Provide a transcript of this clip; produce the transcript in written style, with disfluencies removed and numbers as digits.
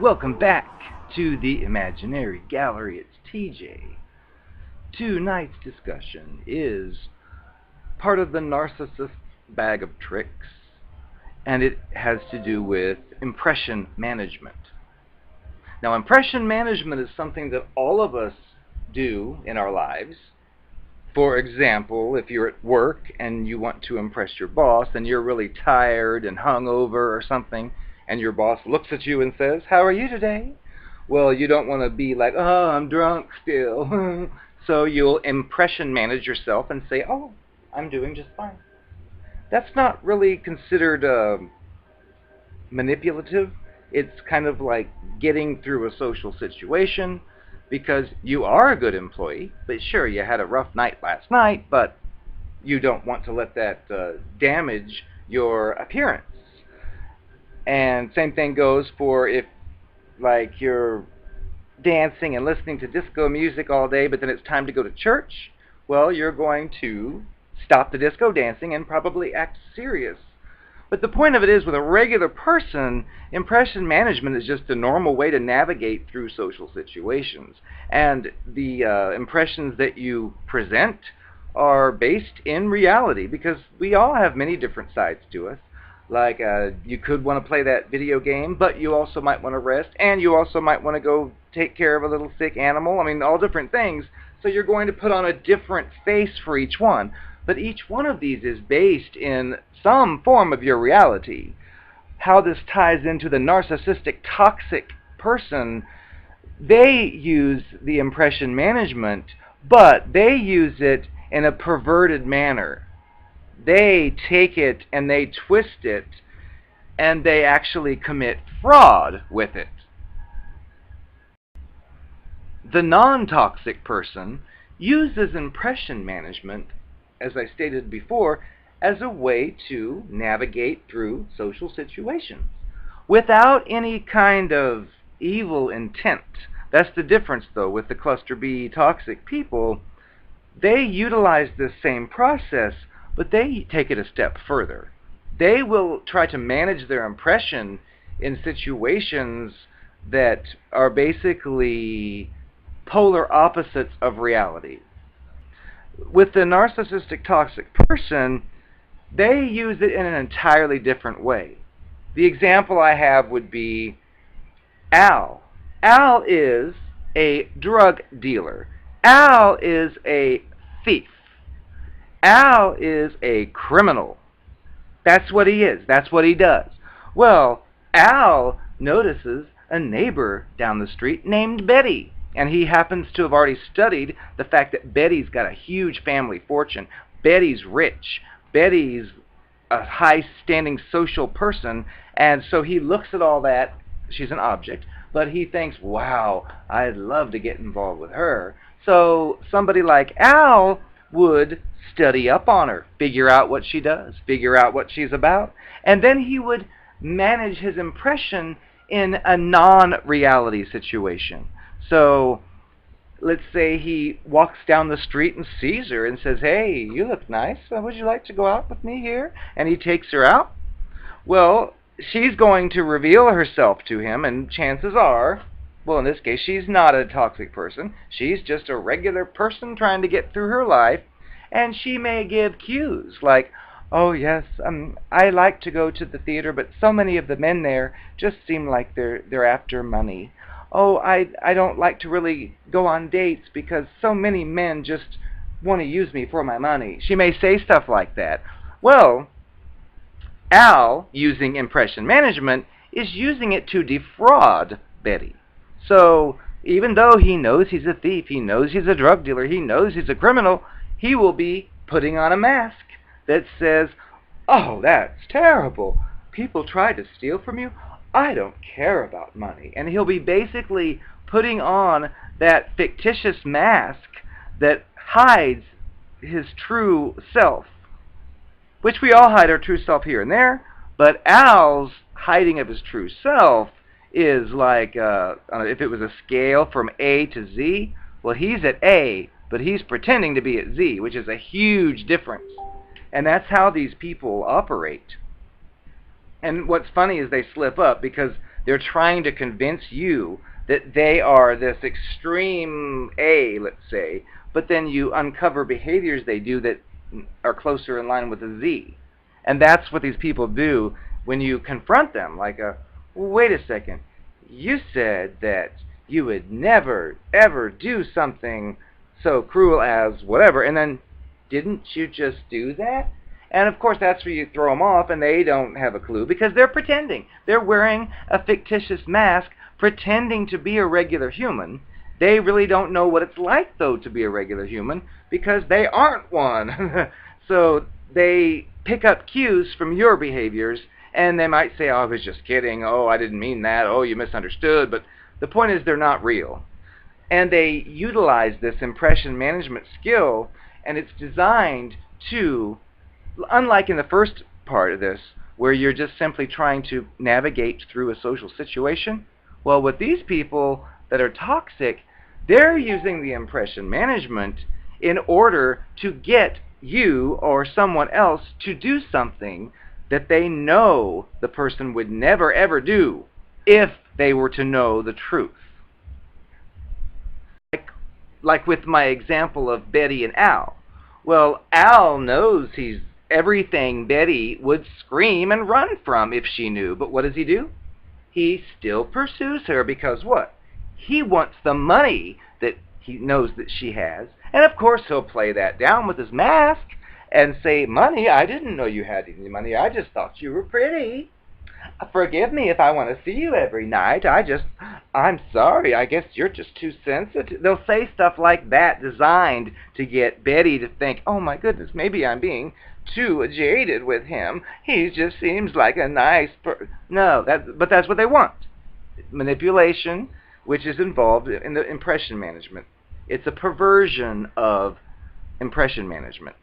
Welcome back to the Imaginary Gallery. It's TJ. Tonight's discussion is part of the Narcissist bag of tricks, and it has to do with impression management. Now, impression management is something that all of us do in our lives. For example, if you're at work and you want to impress your boss and you're really tired and hungover or something, and your boss looks at you and says, "How are you today?" Well, you don't want to be like, "Oh, I'm drunk still." So you'll impression manage yourself and say, "Oh, I'm doing just fine." That's not really considered manipulative. It's kind of like getting through a social situation because you are a good employee, but sure, you had a rough night last night, but you don't want to let that damage your appearance. And same thing goes for if, like, you're dancing and listening to disco music all day, but then it's time to go to church. Well, you're going to stop the disco dancing and probably act serious. But the point of it is, with a regular person, impression management is just a normal way to navigate through social situations. And the impressions that you present are based in reality, because we all have many different sides to us. Like, you could want to play that video game, but you also might want to rest, and you also might want to go take care of a little sick animal. I mean, all different things. So you're going to put on a different face for each one. But each one of these is based in some form of your reality. How this ties into the narcissistic, toxic person, they use the impression management, but they use it in a perverted manner. They take it and they twist it, and they actually commit fraud with it. The non-toxic person uses impression management, as I stated before, as a way to navigate through social situations without any kind of evil intent. That's the difference, though, with the cluster B toxic people. They utilize this same process, but they take it a step further. They will try to manage their impression in situations that are basically polar opposites of reality. With the narcissistic toxic person, they use it in an entirely different way. The example I have would be Al. Al is a drug dealer. Al is a thief. Al is a criminal. That's what he is. That's what he does. Well, Al notices a neighbor down the street named Betty, and he happens to have already studied the fact that Betty's got a huge family fortune. Betty's rich. Betty's a high-standing social person, and so he looks at all that. She's an object, but he thinks, wow, I'd love to get involved with her. So somebody like Al would study up on her, figure out what she does, figure out what she's about, and then he would manage his impression in a non-reality situation. So let's say he walks down the street and sees her and says, "Hey, you look nice. Would you like to go out with me here?" And he takes her out. Well, she's going to reveal herself to him, and chances are, well, in this case, she's not a toxic person. She's just a regular person trying to get through her life, and she may give cues like, "Oh, yes, I like to go to the theater, but so many of the men there just seem like they're after money. Oh, I don't like to really go on dates because so many men just want to use me for my money." She may say stuff like that. Well, Al, using impression management, is using it to defraud Betty. So even though he knows he's a thief, he knows he's a drug dealer, he knows he's a criminal, he will be putting on a mask that says, "Oh, that's terrible. People try to steal from you. I don't care about money." And he'll be basically putting on that fictitious mask that hides his true self, which we all hide our true self here and there, but Al's hiding of his true self is like, if it was a scale from A to Z, well, he's at A, but he's pretending to be at Z, which is a huge difference. And that's how these people operate. And what's funny is they slip up because They're trying to convince you that they are this extreme A, let's say, but then you uncover behaviors they do that are closer in line with a Z. And that's what these people do when you confront them. Like, wait a second, you said that you would never, ever do something so cruel as whatever, and then didn't you just do that? And of course that's where you throw them off, and they don't have a clue because they're pretending. They're wearing a fictitious mask, pretending to be a regular human. They really don't know what it's like, though, to be a regular human because they aren't one. So they pick up cues from your behaviors, and they might say, oh, I was just kidding. Oh, I didn't mean that. Oh, you misunderstood. But the point is they're not real. And they utilize this impression management skill, and it's designed to, unlike in the first part of this, where you're just simply trying to navigate through a social situation, well, with these people that are toxic, they're using the impression management in order to get you or someone else to do something that they know the person would never ever do if they were to know the truth. Like with my example of Betty and Al. Well, Al knows he's everything Betty would scream and run from if she knew, but what does he do? He still pursues her because what? He wants the money that he knows that she has, and of course he'll play that down with his mask and say, money? I didn't know you had any money. I just thought you were pretty. Forgive me if I want to see you every night. I'm sorry. I guess you're just too sensitive. They'll say stuff like that designed to get Betty to think, oh my goodness, maybe I'm being too jaded with him. He just seems like a nice No, but that's what they want. Manipulation, which is involved in the impression management. It's a perversion of impression management.